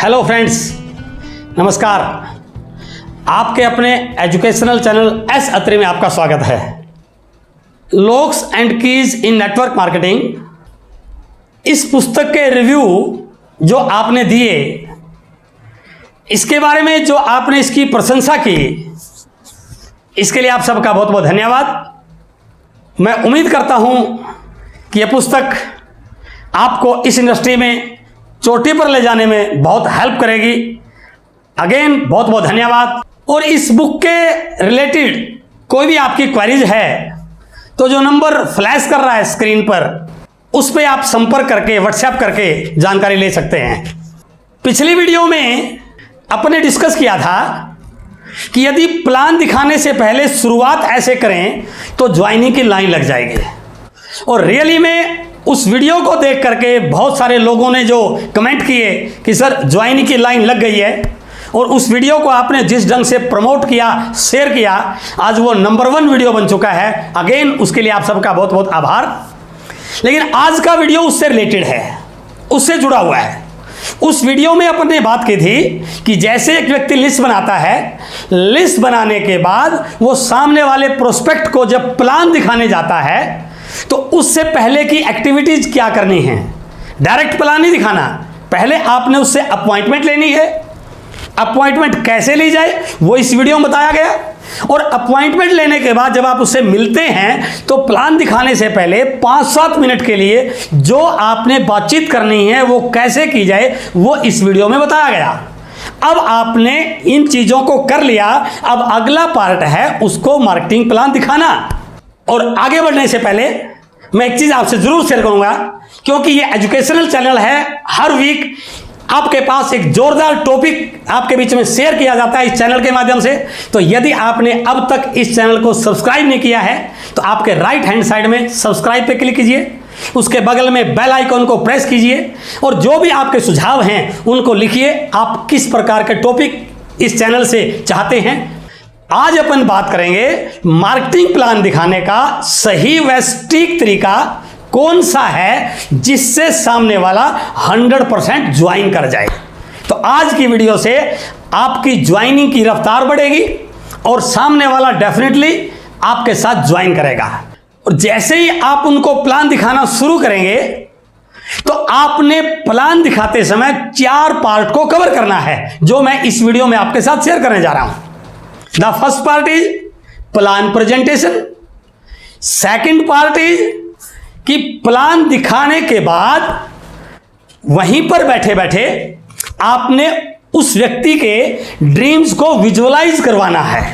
Hello friends, नमस्कार। आपके अपने एजुकेशनल चैनल एस अत्रे में आपका स्वागत है। Locks and keys in network marketing, इस पुस्तक के रिव्यू जो आपने दिए, इसके बारे में जो आपने इसकी प्रशंसा की, इसके लिए आप सबका बहुत बहुत धन्यवाद। मैं उम्मीद करता हूं कि यह पुस्तक आपको इस इंडस्ट्री में चोटी पर ले जाने में बहुत हेल्प करेगी। अगेन बहुत बहुत धन्यवाद। और इस बुक के रिलेटेड कोई भी आपकी क्वेरीज है तो जो नंबर फ्लैश कर रहा है स्क्रीन पर, उस पर आप संपर्क करके व्हाट्सएप करके जानकारी ले सकते हैं। पिछली वीडियो में अपने डिस्कस किया था कि यदि प्लान दिखाने से पहले शुरुआत ऐसे करें तो ज्वाइनिंग की लाइन लग जाएगी। और रियली में उस वीडियो को देख करके बहुत सारे लोगों ने जो कमेंट किए कि सर ज्वाइनिंग की लाइन लग गई है, और उस वीडियो को आपने जिस ढंग से प्रमोट किया, शेयर किया, आज वो नंबर 1 वीडियो बन चुका है। अगेन उसके लिए आप सबका बहुत बहुत आभार। लेकिन आज का वीडियो उससे रिलेटेड है, उससे जुड़ा हुआ है। उस वीडियो में अपने बात की थी कि जैसे एक व्यक्ति लिस्ट बनाता है, लिस्ट बनाने के बाद वो सामने वाले प्रोस्पेक्ट को जब प्लान दिखाने जाता है तो उससे पहले की एक्टिविटीज क्या करनी है। डायरेक्ट प्लान नहीं दिखाना, पहले आपने उससे अपॉइंटमेंट लेनी है। अपॉइंटमेंट कैसे ली जाए वो इस वीडियो में बताया गया। और अपॉइंटमेंट लेने के बाद जब आप उससे मिलते हैं तो प्लान दिखाने से पहले 5-7 मिनट के लिए जो आपने बातचीत करनी है वो कैसे की जाए वो इस वीडियो में बताया गया। अब आपने इन चीजों को कर लिया, अब अगला पार्ट है उसको मार्केटिंग प्लान दिखाना। और आगे बढ़ने से पहले मैं एक चीज आपसे जरूर शेयर करूंगा, क्योंकि ये एजुकेशनल चैनल है। हर वीक आपके पास एक जोरदार टॉपिक आपके बीच में शेयर किया जाता है इस चैनल के माध्यम से। तो यदि आपने अब तक इस चैनल को सब्सक्राइब नहीं किया है तो आपके राइट हैंड साइड में सब्सक्राइब पे क्लिक कीजिए, उसके बगल में बेल आइकॉन को प्रेस कीजिए, और जो भी आपके सुझाव हैं उनको लिखिए। आप किस प्रकार के टॉपिक इस चैनल से चाहते हैं। आज अपन बात करेंगे मार्केटिंग प्लान दिखाने का सही व सटीक तरीका कौन सा है जिससे सामने वाला 100% ज्वाइन कर जाए। तो आज की वीडियो से आपकी ज्वाइनिंग की रफ्तार बढ़ेगी और सामने वाला डेफिनेटली आपके साथ ज्वाइन करेगा। और जैसे ही आप उनको प्लान दिखाना शुरू करेंगे तो आपने प्लान दिखाते समय 4 पार्ट को कवर करना है, जो मैं इस वीडियो में आपके साथ शेयर करने जा रहा हूं। The first part is plan presentation. Second part is कि प्लान दिखाने के बाद वहीं पर बैठे बैठे आपने उस व्यक्ति के ड्रीम्स को विजुअलाइज करवाना है।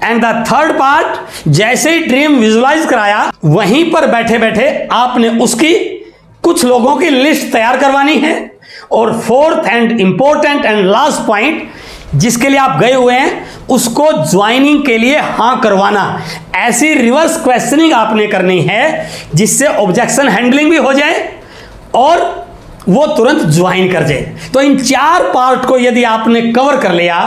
एंड द थर्ड पार्ट, जैसे ही ड्रीम विजुअलाइज कराया वहीं पर बैठे बैठे आपने उसकी कुछ लोगों की लिस्ट तैयार करवानी है। और fourth and important and last point, जिसके लिए आप गए हुए हैं उसको ज्वाइनिंग के लिए हाँ करवाना। ऐसी रिवर्स क्वेश्चनिंग आपने करनी है जिससे ऑब्जेक्शन हैंडलिंग भी हो जाए और वो तुरंत ज्वाइन कर जाए। तो इन 4 पार्ट को यदि आपने कवर कर लिया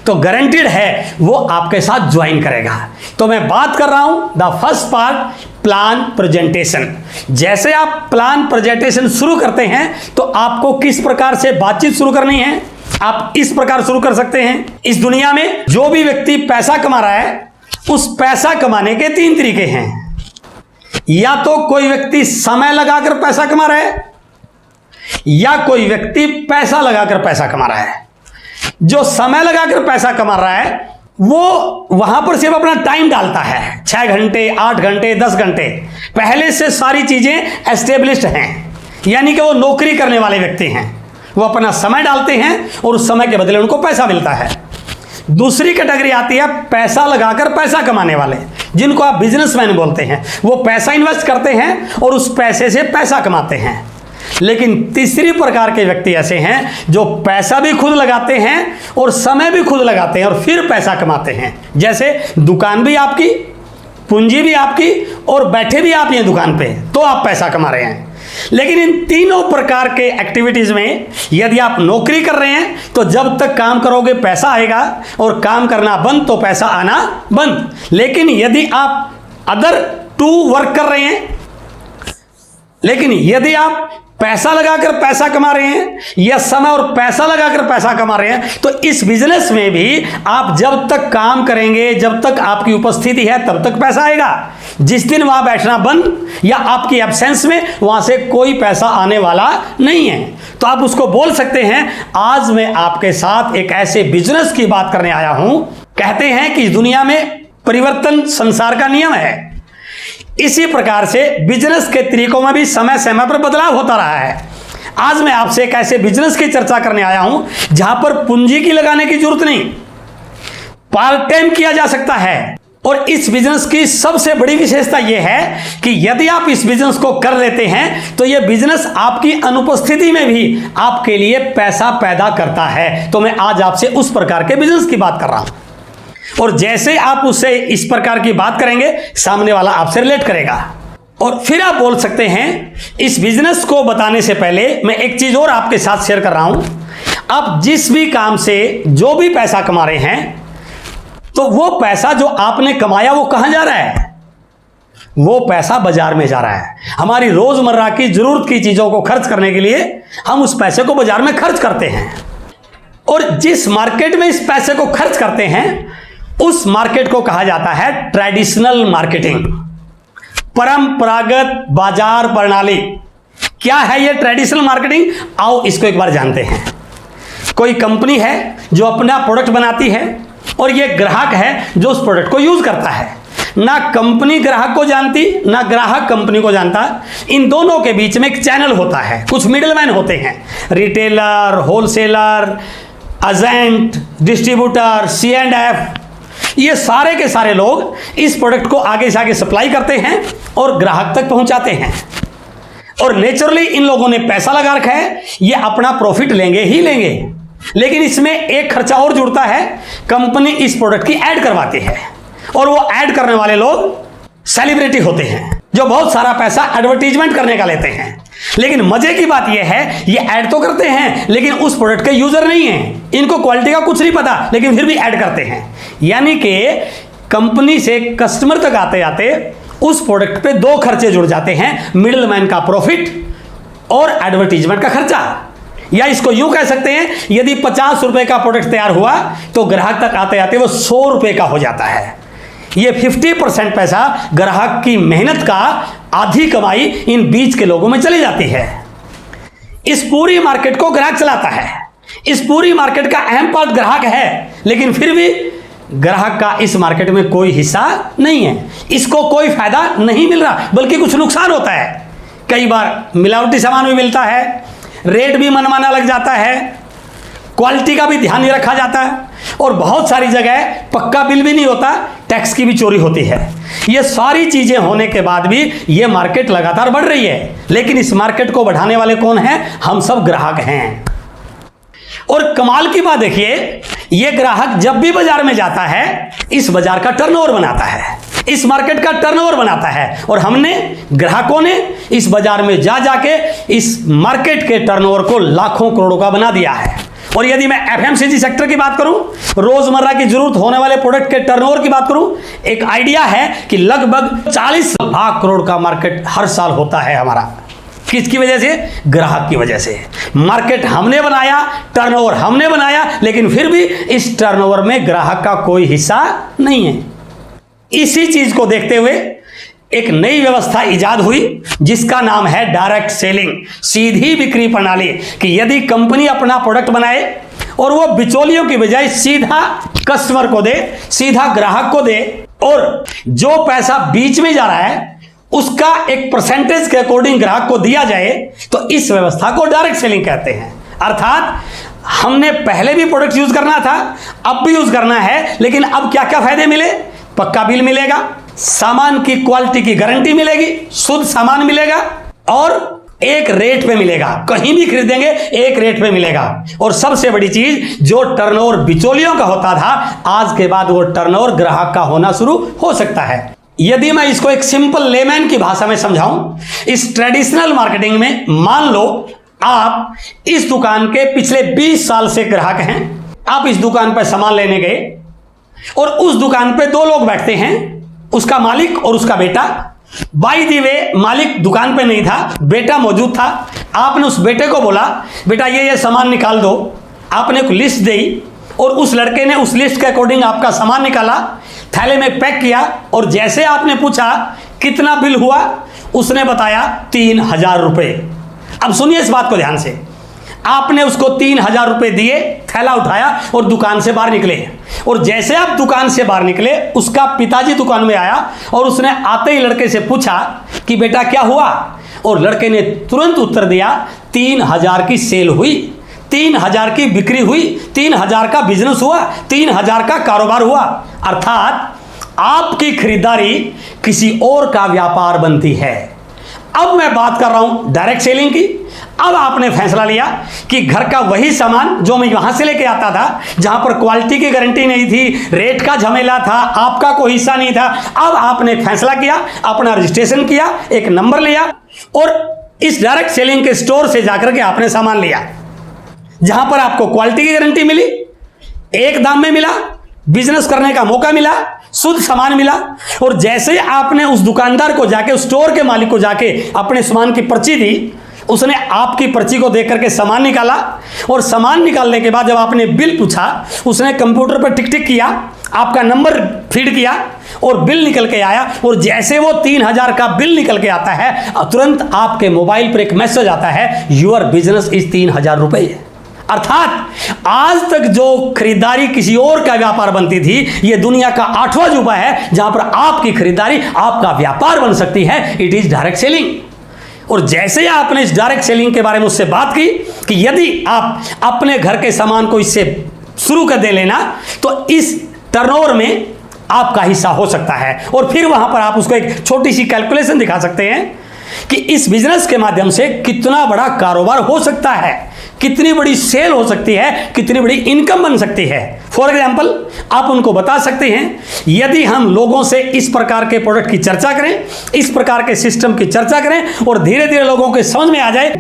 तो गारंटीड है वो आपके साथ ज्वाइन करेगा। तो मैं बात कर रहा हूं the first part, plan presentation. जैसे आप प्लान प्रेजेंटेशन शुरू करते हैं तो आपको किस प्रकार से बातचीत शुरू करनी है, आप इस प्रकार शुरू कर सकते हैं। इस दुनिया में जो भी व्यक्ति पैसा कमा रहा है, उस पैसा कमाने के 3 तरीके हैं। या तो कोई व्यक्ति समय लगाकर पैसा कमा रहा है, या कोई व्यक्ति पैसा लगाकर पैसा कमा रहा है। जो समय लगाकर पैसा कमा रहा है वो वहां पर सिर्फ अपना टाइम डालता है, 6 घंटे, 8 घंटे, 10 घंटे। पहले से सारी चीजें एस्टेब्लिश्ड हैं, यानी कि वो नौकरी करने वाले व्यक्ति हैं। वो अपना समय डालते हैं और उस समय के बदले उनको पैसा मिलता है। दूसरी कैटेगरी आती है पैसा लगाकर पैसा कमाने वाले, जिनको आप बिजनेसमैन बोलते हैं। वो पैसा इन्वेस्ट करते हैं और उस पैसे से पैसा कमाते हैं। लेकिन तीसरी प्रकार के व्यक्ति ऐसे हैं जो पैसा भी खुद लगाते हैं और समय भी खुद लगाते हैं और फिर पैसा कमाते हैं। जैसे दुकान भी आपकी, पूंजी भी आपकी और बैठे भी आप ये दुकान पे, तो आप पैसा कमा रहे हैं। लेकिन इन तीनों प्रकार के एक्टिविटीज में यदि आप नौकरी कर रहे हैं तो जब तक काम करोगे पैसा आएगा, और काम करना बंद तो पैसा आना बंद। लेकिन यदि आप अदर 2 वर्क कर रहे हैं, लेकिन यदि आप पैसा लगाकर पैसा कमा रहे हैं या समय और पैसा लगाकर पैसा कमा रहे हैं, तो इस बिजनेस में भी आप जब तक काम करेंगे, जब तक आपकी उपस्थिति है, तब तक पैसा आएगा। जिस दिन वहां बैठना बंद या आपकी एब्सेंस में, वहां से कोई पैसा आने वाला नहीं है। तो आप उसको बोल सकते हैं, आज मैं आपके साथ एक ऐसे बिजनेस की बात करने आया हूं। कहते हैं कि इस दुनिया में परिवर्तन संसार का नियम है। इसी प्रकार से बिजनेस के तरीकों में भी समय समय पर बदलाव होता रहा है। आज मैं आपसे एक ऐसे बिजनेस की चर्चा करने आया हूं जहां पर पूंजी की लगाने की जरूरत नहीं, पार्ट टाइम किया जा सकता है। और इस बिजनेस की सबसे बड़ी विशेषता यह है कि यदि आप इस बिजनेस को कर लेते हैं तो यह बिजनेस आपकी अनुपस्थिति में भी आपके लिए पैसा पैदा करता है। तो मैं आज आपसे उस प्रकार के बिजनेस की बात कर रहा हूं, और जैसे आप उससे इस प्रकार की बात करेंगे, सामने वाला आपसे रिलेट करेगा। और फिर आप बोल सकते हैं, इस बिजनेस को बताने से पहले मैं एक चीज और आपके साथ शेयर कर रहा हूं। आप जिस भी काम से जो भी पैसा कमा रहे हैं, तो वो पैसा जो आपने कमाया वो कहां जा रहा है? वो पैसा बाजार में जा रहा है। हमारी रोजमर्रा की जरूरत की चीजों को खर्च करने के लिए हम उस पैसे को बाजार में खर्च करते हैं, और जिस मार्केट में इस पैसे को खर्च करते हैं उस मार्केट को कहा जाता है ट्रेडिशनल मार्केटिंग, परंपरागत बाजार प्रणाली। क्या है यह ट्रेडिशनल मार्केटिंग? आओ इसको एक बार जानते हैं। कोई कंपनी है जो अपना प्रोडक्ट बनाती है और यह ग्राहक है जो उस प्रोडक्ट को यूज करता है। ना कंपनी ग्राहक को जानती, ना ग्राहक कंपनी को जानता। इन दोनों के बीच में एक चैनल होता है, कुछ मिडलमैन होते हैं, retailer, wholesaler, agent, distributor, C&F। ये सारे के सारे लोग इस प्रोडक्ट को आगे से आगे सप्लाई करते हैं और ग्राहक तक पहुंचाते हैं। और नेचुरली इन लोगों ने पैसा लगा रखा है, ये अपना प्रॉफिट लेंगे ही लेंगे। लेकिन इसमें एक खर्चा और जुड़ता है, कंपनी इस प्रोडक्ट की ऐड करवाती है, और वो ऐड करने वाले लोग सेलिब्रिटी होते हैं जो बहुत सारा पैसा एडवर्टीजमेंट करने का लेते हैं। लेकिन मजे की बात यह है, ये ऐड तो करते हैं लेकिन उस प्रोडक्ट के यूजर नहीं है, इनको क्वालिटी का कुछ नहीं पता, लेकिन फिर भी ऐड करते हैं। यानी कि कंपनी से कस्टमर तक आते आते उस प्रोडक्ट पे दो खर्चे जुड़ जाते हैं, मिडिलमैन का प्रॉफिट और एडवर्टीजमेंट का खर्चा। या इसको यूं कह सकते हैं, यदि 50 रुपए का प्रोडक्ट तैयार हुआ तो ग्राहक तक आते आते वो 100 रुपए का हो जाता है। ये 50% पैसा ग्राहक की मेहनत का आधी कमाई इन बीच के लोगों में चली जाती है। इस पूरी मार्केट को ग्राहक चलाता है, इस पूरी मार्केट का अहम पार्ट ग्राहक है, लेकिन फिर भी ग्राहक का इस मार्केट में कोई हिस्सा नहीं है, इसको कोई फायदा नहीं मिल रहा, बल्कि कुछ नुकसान होता है। कई बार मिलावटी सामान भी मिलता है, रेट भी मनमाना लग जाता है, क्वालिटी का भी ध्यान नहीं रखा जाता है, और बहुत सारी जगह पक्का बिल भी नहीं होता, टैक्स की भी चोरी होती है। ये सारी चीजें होने के बाद भी ये मार्केट लगातार बढ़ रही है, लेकिन इस मार्केट को बढ़ाने वाले कौन हैं? हम सब ग्राहक हैं। और कमाल की बात देखिए, ये ग्राहक जब भी बाजार में जाता है, इस बाजार का टर्नओवर बनाता है, इस मार्केट का टर्नओवर बनाता है, और हमने ग्राहकों ने इस बाजार में जा जाके इस मार्केट के टर्नओवर को लाखों करोड़ों का बना दिया है। और यदि मैं FMCG सेक्टर की बात करूं, रोजमर्रा की जरूरत होने वाले प्रोडक्ट के टर्नओवर की बात करूं, एक आइडिया है कि लगभग 40 लाख करोड़ का मार्केट हर साल होता है हमारा। किसकी वजह से? ग्राहक की वजह से। मार्केट हमने बनाया, टर्नओवर हमने बनाया, लेकिन फिर भी इस टर्नओवर में ग्राहक का कोई हिस्सा नहीं है। इसी चीज को देखते हुए एक नई व्यवस्था इजाद हुई जिसका नाम है डायरेक्ट सेलिंग, सीधी बिक्री प्रणाली। कि यदि कंपनी अपना प्रोडक्ट बनाए और वो बिचौलियों की बजाय सीधा कस्टमर को दे, सीधा ग्राहक को दे, और जो पैसा बीच में जा रहा है उसका एक परसेंटेज के अकॉर्डिंग ग्राहक को दिया जाए, तो इस व्यवस्था को डायरेक्ट सेलिंग कहते हैं। अर्थात हमने पहले भी प्रोडक्ट यूज करना था, अब भी यूज करना है, लेकिन अब क्या क्या फायदे मिले? पक्का बिल मिलेगा, सामान की क्वालिटी की गारंटी मिलेगी, शुद्ध सामान मिलेगा, और एक रेट पे मिलेगा। कहीं भी खरीदेंगे एक रेट पे मिलेगा। और सबसे बड़ी चीज, जो टर्नओवर बिचौलियों का होता था, आज के बाद वो टर्नओवर ग्राहक का होना शुरू हो सकता है। यदि मैं इसको एक सिंपल लेमैन की भाषा में समझाऊं, इस ट्रेडिशनल मार्केटिंग में मान लो आप इस दुकान के पिछले 20 साल से ग्राहक हैं। आप इस दुकान पर सामान लेने गए और उस दुकान पे दो लोग बैठते हैं, उसका मालिक और उसका बेटा। बाय द वे मालिक दुकान पे नहीं था, बेटा मौजूद था। आपने उस बेटे को बोला बेटा ये सामान निकाल दो। आपने एक लिस्ट दी और उस लड़के ने उस लिस्ट के अकॉर्डिंग आपका सामान निकाला, थैले में पैक किया, और जैसे आपने पूछा कितना बिल हुआ, उसने बताया 3000 रुपये। अब सुनिए इस बात को ध्यान से। आपने उसको 3000 रुपये दिए, थैला उठाया और दुकान से बाहर निकले। और जैसे आप दुकान से बाहर निकले, उसका पिताजी दुकान में आया और उसने आते ही लड़के से पूछा कि बेटा क्या हुआ, और लड़के ने तुरंत उत्तर दिया 3000 की सेल हुई, 3000 की बिक्री हुई, 3000 का बिजनेस हुआ, 3000 का कारोबार हुआ। अर्थात आपकी खरीदारी किसी और का व्यापार बनती है। अब मैं बात कर रहा हूं डायरेक्ट सेलिंग की। अब आपने फैसला लिया कि घर का वही सामान जो मैं वहां से लेके आता था, जहां पर क्वालिटी की गारंटी नहीं थी, रेट का झमेला था, आपका कोई हिस्सा नहीं था। अब आपने फैसला किया, अपना रजिस्ट्रेशन किया, एक नंबर लिया और इस डायरेक्ट सेलिंग के स्टोर से जाकर के आपने सामान लिया, जहां पर आपको क्वालिटी की गारंटी मिली, एक दाम में मिला, बिजनेस करने का मौका मिला, शुद्ध सामान मिला। और जैसे ही आपने उस दुकानदार को जाके, उस स्टोर के मालिक को जाके अपने सामान की पर्ची दी, उसने आपकी पर्ची को देख करके सामान निकाला, और सामान निकालने के बाद जब आपने बिल पूछा, उसने कंप्यूटर पर टिक टिक किया, आपका नंबर फीड किया और बिल निकल के आया। और जैसे वो 3000 का बिल निकल के आता है, तुरंत आपके मोबाइल पर एक मैसेज आता है, योर बिजनेस इज 3000 रुपये। अर्थात आज तक जो खरीदारी किसी और का व्यापार बनती थी, यह दुनिया का 8वां अजूबा है जहां पर आपकी खरीदारी आपका व्यापार बन सकती है। It is direct selling. और जैसे ही आपने इस डायरेक्ट सेलिंग के बारे में उससे बात की कि यदि आप अपने घर के सामान को इससे शुरू कर दे लेना, तो इस टर्नओवर में आपका हिस्सा हो सकता है। और फिर वहां पर आप उसको एक छोटी सी कैलकुलेशन दिखा सकते हैं कि इस बिजनेस के माध्यम से कितना बड़ा कारोबार हो सकता है, कितनी बड़ी सेल हो सकती है, कितनी बड़ी इनकम बन सकती है। फॉर एग्जाम्पल, आप उनको बता सकते हैं, यदि हम लोगों से इस प्रकार के प्रोडक्ट की चर्चा करें, इस प्रकार के सिस्टम की चर्चा करें, और धीरे धीरे लोगों के समझ में आ जाए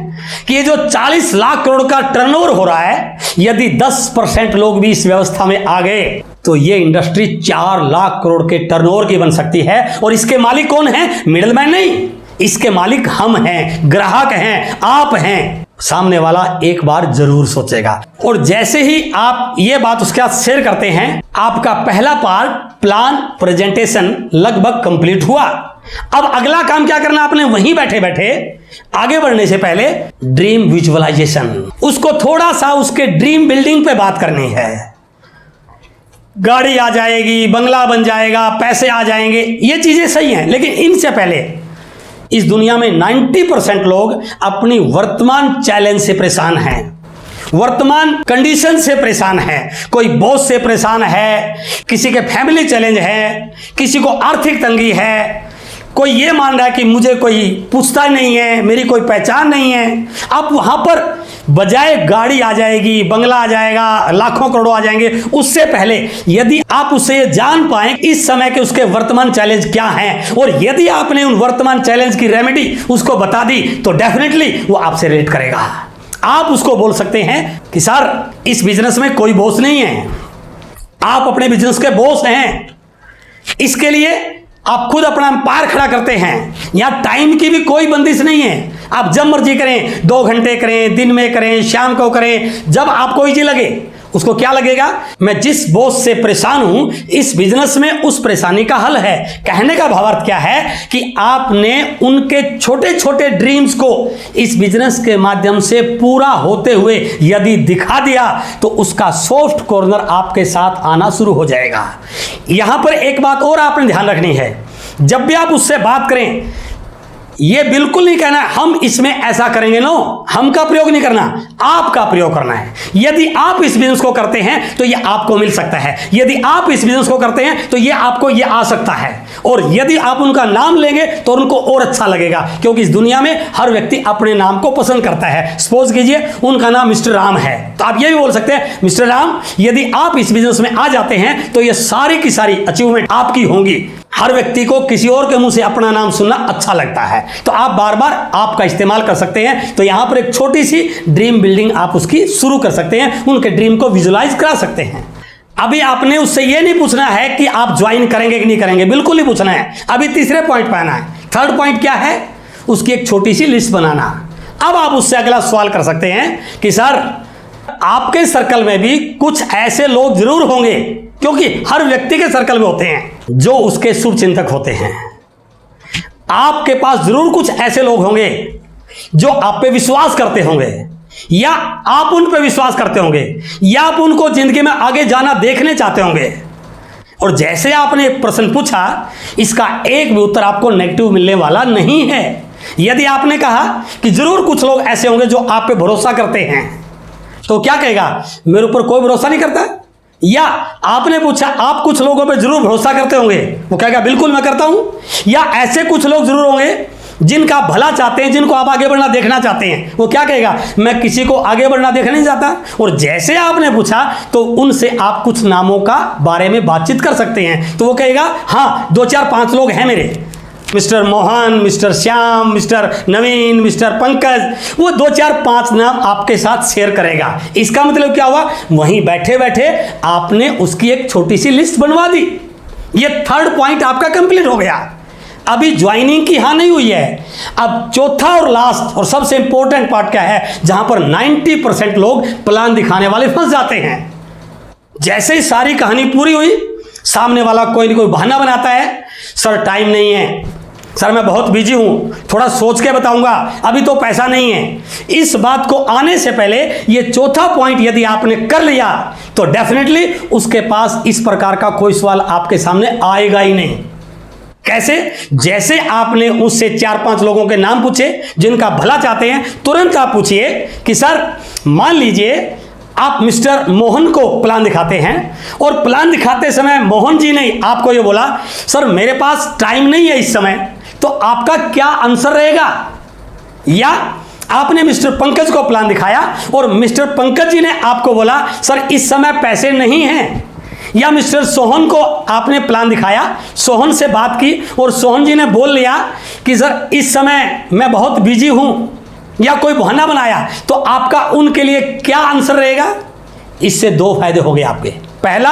कि ये जो 40 लाख करोड़ का टर्नओवर हो रहा है, यदि 10% लोग भी इस व्यवस्था में आ गए तो ये इंडस्ट्री 4 लाख करोड़ के टर्नओवर की बन सकती है। और इसके मालिक कौन है? मिडलमैन नहीं, इसके मालिक हम हैं, ग्राहक हैं, आप हैं। सामने वाला एक बार जरूर सोचेगा। और जैसे ही आप ये बात उसके साथ शेयर करते हैं, आपका पहला पार्ट प्लान प्रेजेंटेशन लगभग कंप्लीट हुआ। अब अगला काम क्या करना आपने? वहीं बैठे बैठे आगे बढ़ने से पहले ड्रीम विजुअलाइजेशन, उसको थोड़ा सा उसके ड्रीम बिल्डिंग पे बात करनी है। गाड़ी आ जाएगी, बंगला बन जाएगा, पैसे आ जाएंगे, ये चीजें सही हैं, लेकिन इनसे पहले इस दुनिया में 90% लोग अपनी वर्तमान चैलेंज से परेशान हैं, वर्तमान कंडीशन से परेशान है। कोई बॉस से परेशान है, किसी के फैमिली चैलेंज है, किसी को आर्थिक तंगी है, कोई ये मान रहा है कि मुझे कोई पूछता नहीं है, मेरी कोई पहचान नहीं है। अब वहां पर बजाय गाड़ी आ जाएगी, बंगला आ जाएगा, लाखों करोड़ों आ जाएंगे, उससे पहले यदि आप उसे जान पाएं इस समय के उसके वर्तमान चैलेंज क्या हैं, और यदि आपने उन वर्तमान चैलेंज की रेमेडी उसको बता दी, तो डेफिनेटली वो आपसे रिलेट करेगा। आप उसको बोल सकते हैं कि सर, इस बिजनेस में कोई बॉस नहीं है, आप अपने बिजनेस के बॉस हैं। इसके लिए आप खुद अपना एम्पायर खड़ा करते हैं। यहां टाइम की भी कोई बंदिश नहीं है, आप जब मर्जी करें, 2 घंटे करें, दिन में करें, शाम को करें, जब आपको इजी लगे। उसको क्या लगेगा? मैं जिस बॉस से परेशान हूं, इस बिजनेस में उस परेशानी का हल है। कहने का भावार्थ क्या है कि आपने उनके छोटे छोटे ड्रीम्स को इस बिजनेस के माध्यम से पूरा होते हुए यदि दिखा दिया, तो उसका सॉफ्ट कॉर्नर आपके साथ आना शुरू हो जाएगा। यहां पर एक बात और आपने ध्यान रखनी है, जब भी आप उससे बात करें, ये बिल्कुल नहीं कहना हम इसमें ऐसा करेंगे, नो, हम का प्रयोग नहीं करना, आपका प्रयोग करना है। यदि आप इस बिजनेस को करते हैं तो ये आपको मिल सकता है, यदि आप इस बिजनेस को करते हैं तो ये आपको ये आ सकता है। और यदि आप उनका नाम लेंगे तो उनको और अच्छा लगेगा, क्योंकि इस दुनिया में हर व्यक्ति अपने नाम को पसंद करता है। सपोज कीजिए उनका नाम मिस्टर राम है, तो आप ये भी बोल सकते हैं, मिस्टर राम, यदि आप इस बिजनेस में आ जाते हैं तो ये सारी की सारी अचीवमेंट आपकी होंगी। हर व्यक्ति को किसी और के मुंह से अपना नाम सुनना अच्छा लगता है, तो आप बार बार आपका इस्तेमाल कर सकते हैं। तो यहां पर एक छोटी सी ड्रीम बिल्डिंग आप उसकी शुरू कर सकते हैं, उनके ड्रीम को विजुलाइज करा सकते हैं। अभी आपने उससे यह नहीं पूछना है कि आप ज्वाइन करेंगे कि नहीं करेंगे, बिल्कुल नहीं पूछना है। अभी तीसरे पॉइंट पे आना है थर्ड पॉइंट क्या है? उसकी एक छोटी सी लिस्ट बनाना। अब आप उससे अगला सवाल कर सकते हैं कि सर आपके सर्कल में भी कुछ ऐसे लोग जरूर होंगे, क्योंकि हर व्यक्ति के सर्कल में होते हैं जो उसके शुभ चिंतक होते हैं। आपके पास जरूर कुछ ऐसे लोग होंगे जो आप पे विश्वास करते होंगे, या आप उन पे विश्वास करते होंगे, या आप उनको जिंदगी में आगे जाना देखने चाहते होंगे। और जैसे आपने एक प्रश्न पूछा, इसका एक भी उत्तर आपको नेगेटिव मिलने वाला नहीं है। यदि आपने कहा कि जरूर कुछ लोग ऐसे होंगे जो आप पे भरोसा करते हैं, तो क्या कहेगा? मेरे ऊपर कोई भरोसा नहीं करता। या आपने पूछा आप कुछ लोगों पे जरूर भरोसा करते होंगे, वो कहेगा बिल्कुल मैं करता हूं। या ऐसे कुछ लोग जरूर होंगे जिनका भला चाहते हैं, जिनको आप आगे बढ़ना देखना चाहते हैं, वो क्या कहेगा? मैं किसी को आगे बढ़ना देखना नहीं चाहता। और जैसे आपने पूछा तो उनसे आप कुछ नामों का बारे में बातचीत कर सकते हैं, तो वो कहेगा हाँ 2 4 5 लोग हैं मेरे, mister Mohan, mister Shyam, mister Naveen, mister Pankaj, वो 2 4 5 नाम आपके साथ शेयर करेगा। इसका मतलब क्या हुआ? वहीं बैठे बैठे आपने उसकी एक छोटी सी लिस्ट बनवा दी। ये थर्ड पॉइंट आपका कंप्लीट हो गया। अभी ज्वाइनिंग की हाँ नहीं हुई है। अब चौथा और लास्ट और सबसे इंपॉर्टेंट पार्ट क्या है, जहां पर 90% लोग प्लान दिखाने वाले फंस जाते हैं। जैसे ही सारी कहानी पूरी हुई, सामने वाला कोई ना कोई बहाना बनाता है, सर टाइम नहीं है, सर मैं बहुत बिजी हूं, थोड़ा सोच के बताऊंगा, अभी तो पैसा नहीं है। इस बात को आने से पहले ये चौथा पॉइंट यदि आपने कर लिया तो डेफिनेटली उसके पास इस प्रकार का कोई सवाल आपके सामने आएगा ही नहीं। कैसे? जैसे आपने उससे 4 5 लोगों के नाम पूछे जिनका भला चाहते हैं, तुरंत आप पूछिए कि सर मान लीजिए आप मिस्टर मोहन को प्लान दिखाते हैं, और प्लान दिखाते समय मोहन जी ने आपको ये बोला सर मेरे पास टाइम नहीं है इस समय, तो आपका क्या आंसर रहेगा? या आपने मिस्टर पंकज को प्लान दिखाया और मिस्टर पंकज जी ने आपको बोला सर इस समय पैसे नहीं हैं। या मिस्टर सोहन को आपने प्लान दिखाया, सोहन से बात की और सोहन जी ने बोल लिया कि सर इस समय मैं बहुत बिजी हूं, या कोई बहाना बनाया, तो आपका उनके लिए क्या आंसर रहेगा? इससे 2 फायदे हो गए आपके। पहला,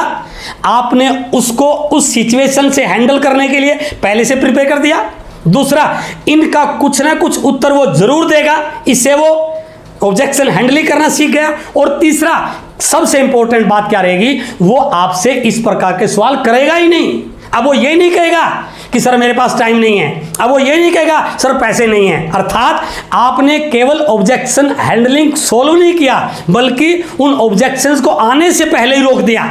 आपने उसको उस सिचुएशन से हैंडल करने के लिए पहले से प्रिपेयर कर दिया। दूसरा, इनका कुछ ना कुछ उत्तर वो जरूर देगा, इससे वो ऑब्जेक्शन हैंडलिंग करना सीख गया। और तीसरा, सबसे इंपॉर्टेंट बात क्या रहेगी, वो आपसे इस प्रकार के सवाल करेगा ही नहीं। अब वो ये नहीं कहेगा कि सर मेरे पास टाइम नहीं है, अब वो ये नहीं कहेगा सर पैसे नहीं है। अर्थात आपने केवल ऑब्जेक्शन हैंडलिंग सोल्व नहीं किया, बल्कि उन ऑब्जेक्शंस को आने से पहले ही रोक दिया।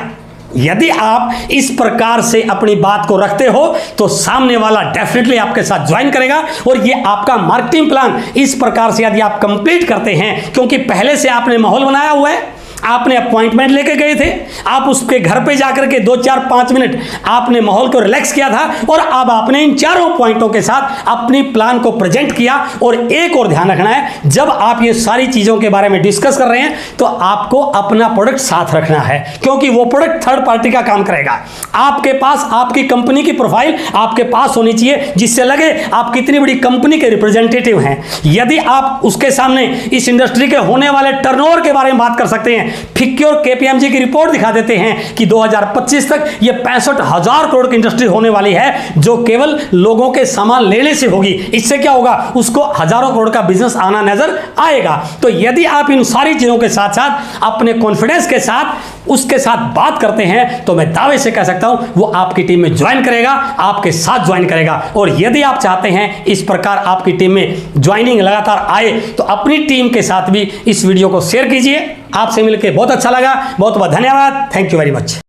यदि आप इस प्रकार से अपनी बात को रखते हो तो सामने वाला डेफिनेटली आपके साथ ज्वाइन करेगा। और ये आपका मार्केटिंग प्लान इस प्रकार से यदि आप कंप्लीट करते हैं, क्योंकि पहले से आपने माहौल बनाया हुआ है, आपने अपॉइंटमेंट लेके गए थे, आप उसके घर पे जाकर के 2 4 5 मिनट आपने माहौल को रिलैक्स किया था, और अब आपने इन चारों पॉइंटों के साथ अपनी प्लान को प्रेजेंट किया। और एक और ध्यान रखना है, जब आप ये सारी चीजों के बारे में डिस्कस कर रहे हैं तो आपको अपना प्रोडक्ट साथ रखना है, क्योंकि वो प्रोडक्ट थर्ड पार्टी का काम करेगा। आपके पास आपकी कंपनी की प्रोफाइल आपके पास होनी चाहिए, जिससे लगे आप कितनी बड़ी कंपनी के रिप्रेजेंटेटिव हैं। यदि आप उसके सामने इस इंडस्ट्री के होने वाले टर्नओवर के बारे में बात कर सकते हैं, फिक्की और केपीएमजी की रिपोर्ट दिखा देते हैं कि 2025 तक ये 65,000 करोड़ की इंडस्ट्री होने वाली है, जो केवल लोगों के सामान लेने से होगी। इससे क्या होगा, उसको हजारों करोड़ का बिजनेस आना नजर आएगा। तो यदि आप इन सारी चीजों के साथ साथ अपने कॉन्फिडेंस के साथ उसके साथ बात करते हैं, तो मैं दावे से कह सकता हूं वो आपकी टीम में ज्वाइन करेगा, आपके साथ ज्वाइन करेगा। और यदि आप चाहते हैं इस प्रकार आपकी टीम में ज्वाइनिंग लगातार आए, तो अपनी टीम के साथ भी इस वीडियो को शेयर कीजिए। आपसे मिलकर बहुत अच्छा लगा, बहुत बहुत धन्यवाद। Thank you very much.